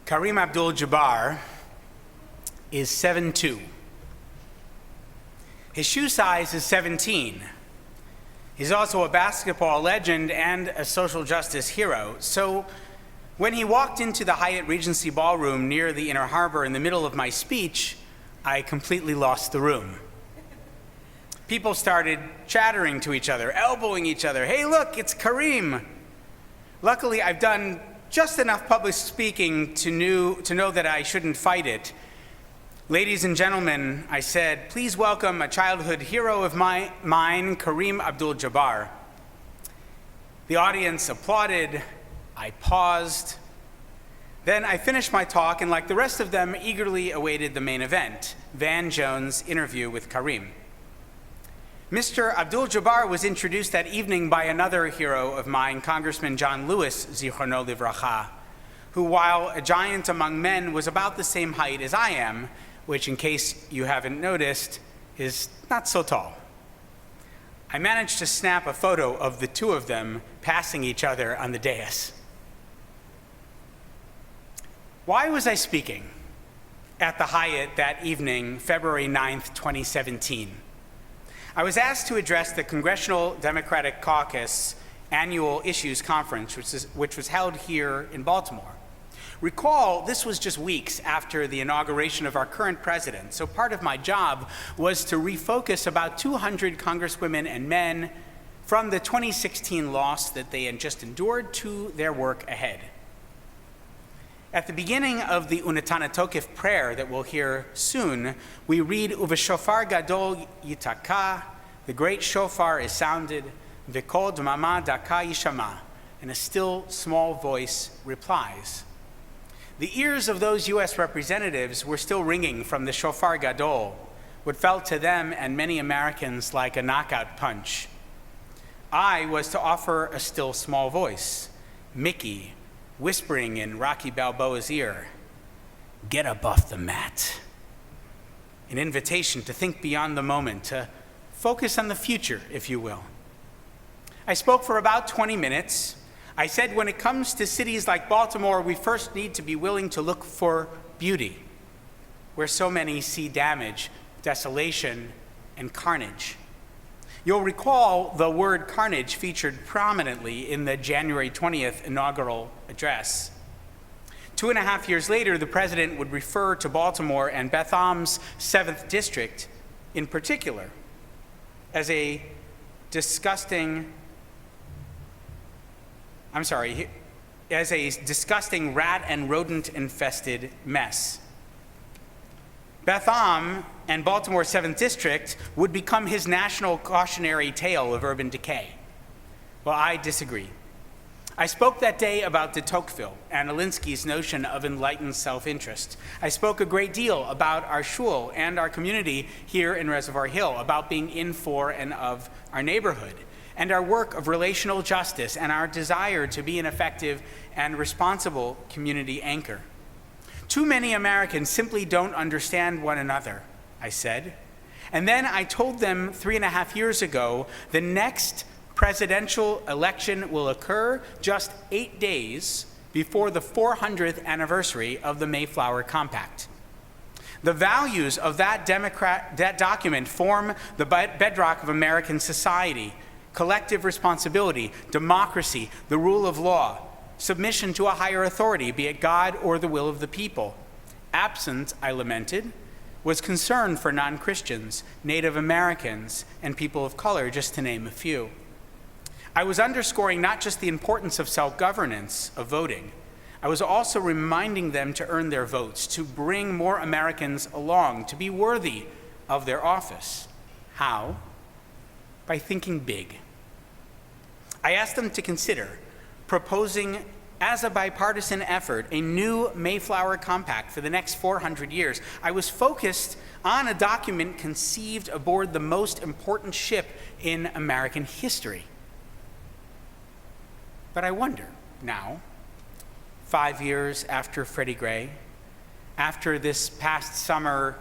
Kareem Abdul-Jabbar is 7'2". His shoe size is 17. He's also a basketball legend and a social justice hero. So when he walked into the Hyatt Regency Ballroom near the Inner Harbor in the middle of my speech, I completely lost the room. People started chattering to each other, elbowing each other. Hey, look, it's Kareem. Luckily, I've done just enough public speaking to know that I shouldn't fight it. Ladies and gentlemen, I said, please welcome a childhood hero of mine, Kareem Abdul-Jabbar. The audience applauded. I paused. Then I finished my talk, and like the rest of them, eagerly awaited the main event, Van Jones' interview with Kareem. Mr. Abdul-Jabbar was introduced that evening by another hero of mine, Congressman John Lewis, Zichrono Livracha, who, while a giant among men, was about the same height as I am, which, in case you haven't noticed, is not so tall. I managed to snap a photo of the two of them passing each other on the dais. Why was I speaking at the Hyatt that evening, February 9th, 2017? I was asked to address the Congressional Democratic Caucus Annual Issues Conference, which was held here in Baltimore. Recall, this was just weeks after the inauguration of our current president, so part of my job was to refocus about 200 congresswomen and men from the 2016 loss that they had just endured to their work ahead. At the beginning of the Unetana Tokef prayer that we'll hear soon, we read, Uveshofar gadol yitaka, the great shofar is sounded, v'kol dmama daka yishama, and a still small voice replies. The ears of those U.S. representatives were still ringing from the shofar gadol, what felt to them and many Americans like a knockout punch. I was to offer a still small voice, Mickey, whispering in Rocky Balboa's ear, get up off the mat. An invitation to think beyond the moment, to focus on the future, if you will. I spoke for about 20 minutes. I said, when it comes to cities like Baltimore, we first need to be willing to look for beauty, where so many see damage, desolation, and carnage. You'll recall the word carnage featured prominently in the January 20th inaugural address. 2.5 years later, the president would refer to Baltimore and Betham's 7th district in particular as a disgusting rat and rodent-infested mess. Betham and Baltimore's 7th district would become his national cautionary tale of urban decay. Well, I disagree. I spoke that day about de Tocqueville and Alinsky's notion of enlightened self-interest. I spoke a great deal about our shul and our community here in Reservoir Hill, about being in, for, and of our neighborhood, and our work of relational justice and our desire to be an effective and responsible community anchor. Too many Americans simply don't understand one another, I said. And then I told them 3.5 years ago, the next presidential election will occur just 8 days before the 400th anniversary of the Mayflower Compact. The values of that document form the bedrock of American society: collective responsibility, democracy, the rule of law, submission to a higher authority, be it God or the will of the people. Absent, I lamented, was concern for non-Christians, Native Americans, and people of color, just to name a few. I was underscoring not just the importance of self-governance, of voting. I was also reminding them to earn their votes, to bring more Americans along, to be worthy of their office. How? By thinking big. I asked them to consider proposing as a bipartisan effort a new Mayflower Compact for the next 400 years. I was focused on a document conceived aboard the most important ship in American history. But I wonder now, 5 years after Freddie Gray, after this past summer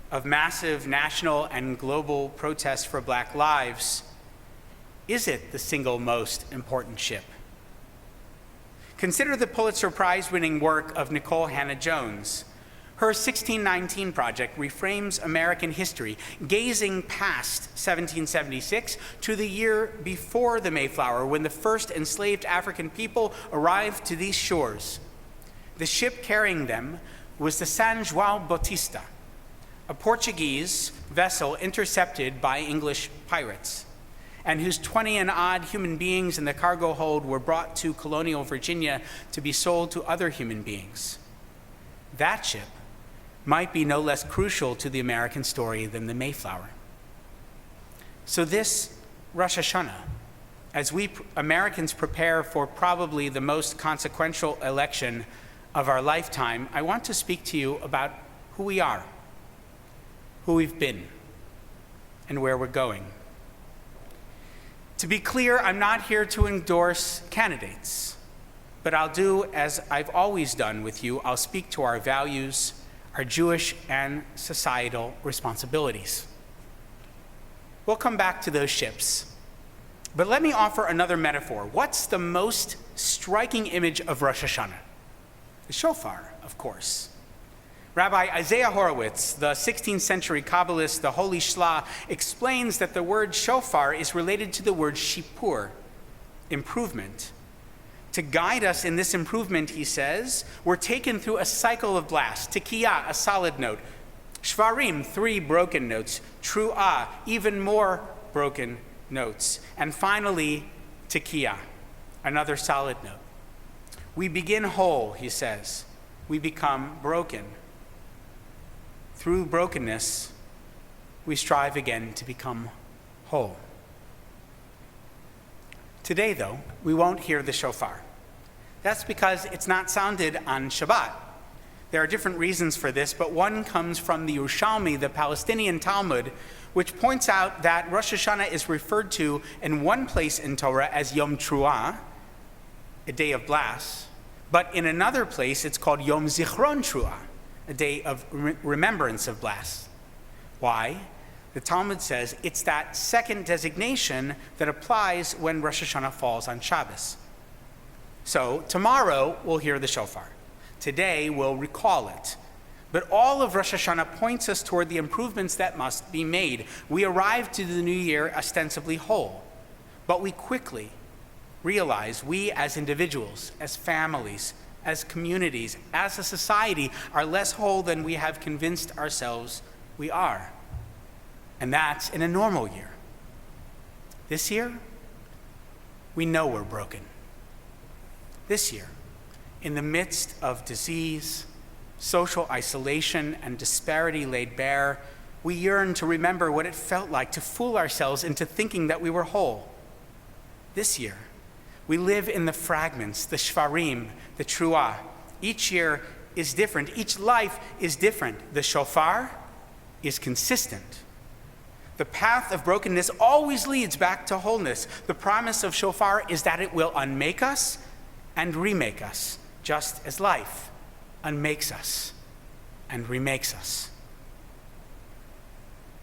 of massive national and global protests for Black lives, is it the single most important ship? Consider the Pulitzer Prize-winning work of Nicole Hannah-Jones. Her 1619 project reframes American history, gazing past 1776 to the year before the Mayflower, when the first enslaved African people arrived to these shores. The ship carrying them was the San João Bautista, a Portuguese vessel intercepted by English pirates, and whose 20 and odd human beings in the cargo hold were brought to colonial Virginia to be sold to other human beings. That ship might be no less crucial to the American story than the Mayflower. So this Rosh Hashanah, as we Americans prepare for probably the most consequential election of our lifetime, I want to speak to you about who we are, who we've been, and where we're going. To be clear, I'm not here to endorse candidates, but I'll do as I've always done with you. I'll speak to our values, our Jewish and societal responsibilities. We'll come back to those ships. But let me offer another metaphor. What's the most striking image of Rosh Hashanah? The shofar, of course. Rabbi Isaiah Horowitz, the 16th century Kabbalist, the Holy Shlah, explains that the word shofar is related to the word shipur, improvement. To guide us in this improvement, he says, we're taken through a cycle of blast. Tikiyah, a solid note. Shvarim, 3 broken notes. Tru'ah, even more broken notes. And finally, Tikiyah, another solid note. We begin whole, he says. We become broken. Through brokenness, we strive again to become whole. Today, though, we won't hear the shofar. That's because it's not sounded on Shabbat. There are different reasons for this, but one comes from the Yerushalmi, the Palestinian Talmud, which points out that Rosh Hashanah is referred to in one place in Torah as Yom Truah, a day of blast, but in another place it's called Yom Zichron Truah, a day of remembrance of blast. Why? The Talmud says it's that second designation that applies when Rosh Hashanah falls on Shabbos. So tomorrow we'll hear the shofar. Today we'll recall it. But all of Rosh Hashanah points us toward the improvements that must be made. We arrive to the new year ostensibly whole, but we quickly realize we as individuals, as families, as communities, as a society are less whole than we have convinced ourselves we are. And that's in a normal year. This year, we know we're broken. This year, in the midst of disease, social isolation, and disparity laid bare, we yearn to remember what it felt like to fool ourselves into thinking that we were whole. This year, we live in the fragments, the shvarim, the truah. Each year is different. Each life is different. The shofar is consistent. The path of brokenness always leads back to wholeness. The promise of shofar is that it will unmake us and remake us, just as life unmakes us and remakes us.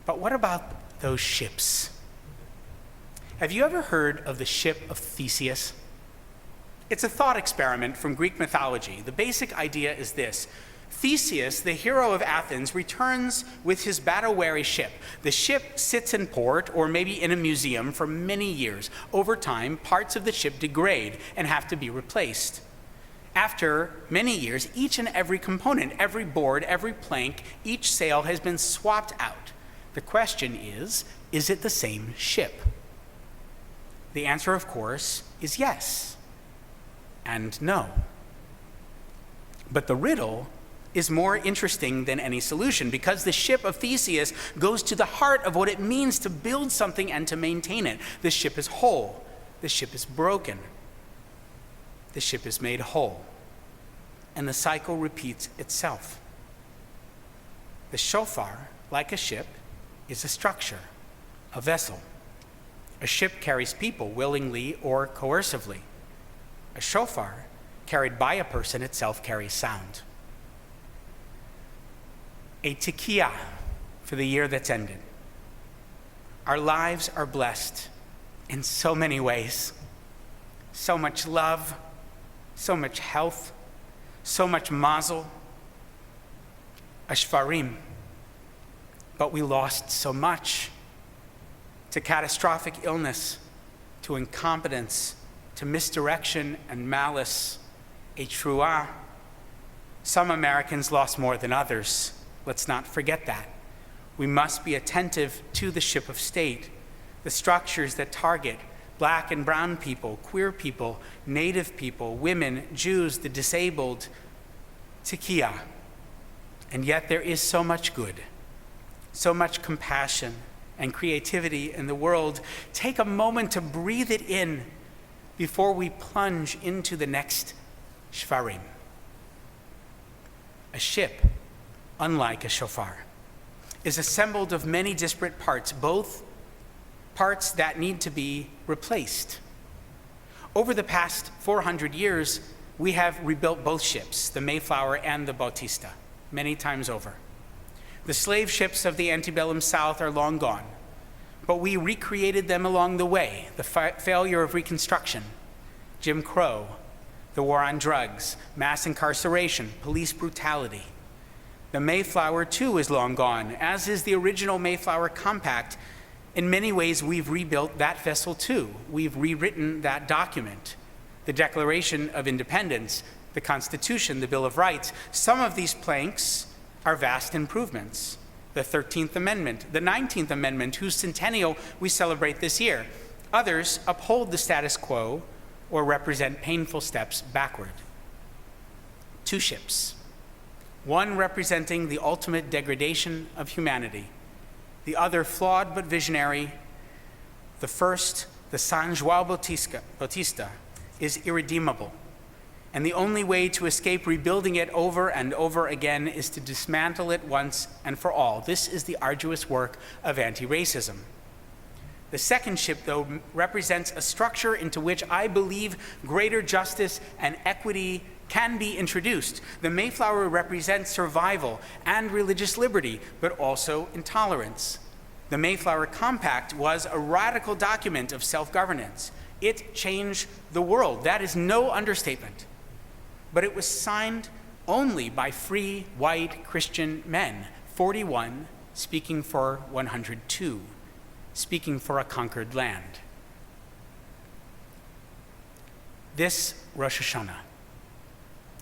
But what about those ships? Have you ever heard of the Ship of Theseus? It's a thought experiment from Greek mythology. The basic idea is this. Theseus, the hero of Athens, returns with his battle-weary ship. The ship sits in port or maybe in a museum for many years. Over time, parts of the ship degrade and have to be replaced. After many years, each and every component, every board, every plank, each sail has been swapped out. The question is it the same ship? The answer, of course, is yes and no. But the riddle is more interesting than any solution, because the Ship of Theseus goes to the heart of what it means to build something and to maintain it. The ship is whole. The ship is broken. The ship is made whole. And the cycle repeats itself. The shofar, like a ship, is a structure, a vessel. A ship carries people willingly or coercively. A shofar, carried by a person itself, carries sound. A tikiyah for the year that's ended. Our lives are blessed in so many ways. So much love, so much health, so much mazel, ashvarim. But we lost so much to catastrophic illness, to incompetence, to misdirection and malice, a truah. Some Americans lost more than others. Let's not forget that. We must be attentive to the ship of state, the structures that target Black and brown people, queer people, Native people, women, Jews, the disabled, Tikiya. And yet there is so much good, so much compassion and creativity in the world. Take a moment to breathe it in before we plunge into the next shvarim. A ship, unlike a shofar, is assembled of many disparate parts, both parts that need to be replaced. Over the past 400 years, we have rebuilt both ships, the Mayflower and the Bautista, many times over. The slave ships of the antebellum South are long gone, but we recreated them along the way. The failure of Reconstruction, Jim Crow, the war on drugs, mass incarceration, police brutality. The Mayflower, too, is long gone, as is the original Mayflower Compact. In many ways, we've rebuilt that vessel, too. We've rewritten that document, the Declaration of Independence, the Constitution, the Bill of Rights. Some of these planks are vast improvements. The 13th Amendment, the 19th Amendment, whose centennial we celebrate this year. Others uphold the status quo or represent painful steps backward. Two ships, one representing the ultimate degradation of humanity, the other flawed but visionary. The first, the San João Bautista, is irredeemable. And the only way to escape rebuilding it over and over again is to dismantle it once and for all. This is the arduous work of anti-racism. The second ship, though, represents a structure into which I believe greater justice and equity can be introduced. The Mayflower represents survival and religious liberty, but also intolerance. The Mayflower Compact was a radical document of self-governance. It changed the world. That is no understatement. But it was signed only by free, white, Christian men, 41 speaking for 102, speaking for a conquered land. This Rosh Hashanah,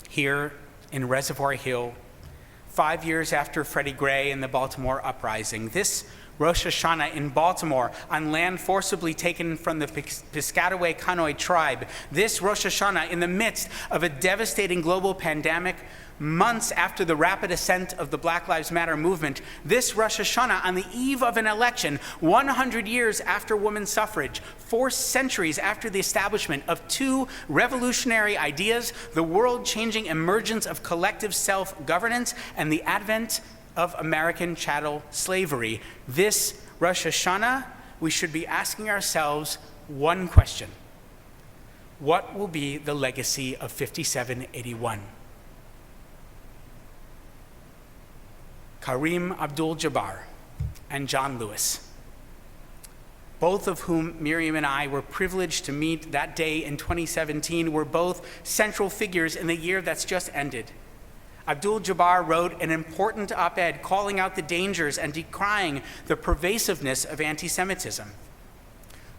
here in Reservoir Hill, 5 years after Freddie Gray and the Baltimore uprising, this Rosh Hashanah in Baltimore on land forcibly taken from the Piscataway Kahnoi tribe, this Rosh Hashanah in the midst of a devastating global pandemic, months after the rapid ascent of the Black Lives Matter movement, this Rosh Hashanah on the eve of an election, 100 years after women's suffrage, 4 centuries after the establishment of 2 revolutionary ideas, the world-changing emergence of collective self-governance, and the advent of American chattel slavery. This Rosh Hashanah, we should be asking ourselves one question: what will be the legacy of 5781? Kareem Abdul-Jabbar and John Lewis, both of whom Miriam and I were privileged to meet that day in 2017, were both central figures in the year that's just ended. Abdul-Jabbar wrote an important op-ed calling out the dangers and decrying the pervasiveness of anti-Semitism.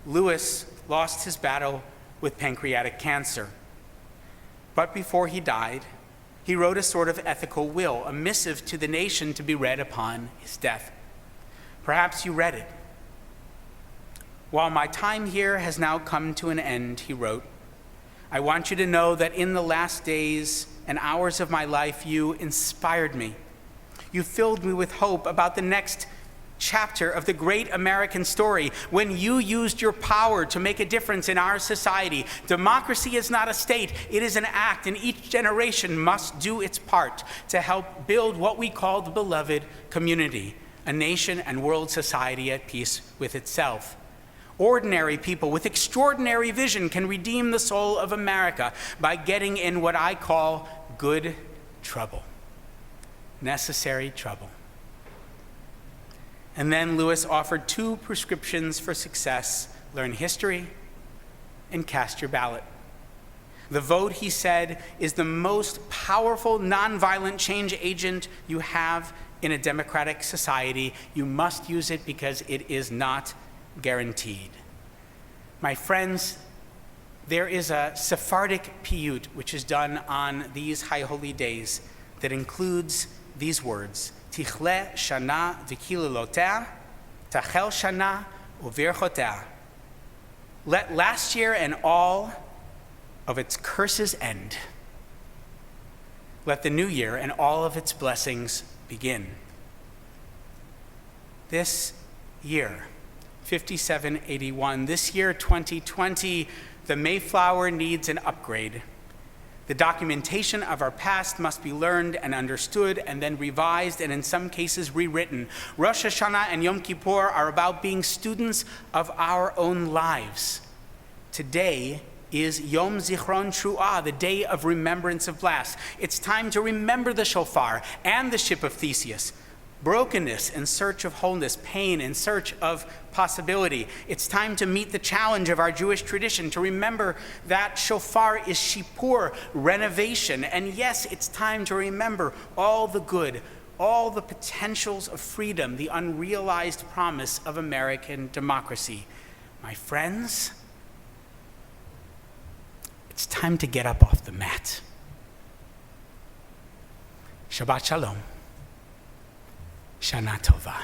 Lewis lost his battle with pancreatic cancer. But before he died, he wrote a sort of ethical will, a missive to the nation to be read upon his death. Perhaps you read it. While my time here has now come to an end, he wrote, I want you to know that in the last days and hours of my life, you inspired me. You filled me with hope about the next chapter of the great American story, when you used your power to make a difference in our society. Democracy is not a state, it is an act, and each generation must do its part to help build what we call the beloved community, a nation and world society at peace with itself. Ordinary people with extraordinary vision can redeem the soul of America by getting in what I call good trouble, necessary trouble. And then Lewis offered 2 prescriptions for success: learn history and cast your ballot. The vote, he said, is the most powerful nonviolent change agent you have in a democratic society. You must use it because it is not guaranteed. My friends, there is a Sephardic piyut which is done on these high holy days that includes these words: Tichle shana v'kilulotea, tachel shana uvirchotea. Let last year and all of its curses end. Let the new year and all of its blessings begin. This year, 5781, this year, 2020, the Mayflower needs an upgrade. The documentation of our past must be learned and understood and then revised and in some cases rewritten. Rosh Hashanah and Yom Kippur are about being students of our own lives. Today is Yom Zichron Tru'ah, the day of remembrance of blast. It's time to remember the Shofar and the Ship of Theseus. Brokenness in search of wholeness, pain in search of possibility. It's time to meet the challenge of our Jewish tradition, to remember that Shofar is Shipur, renovation. And yes, it's time to remember all the good, all the potentials of freedom, the unrealized promise of American democracy. My friends, it's time to get up off the mat. Shabbat Shalom. Shana Tova.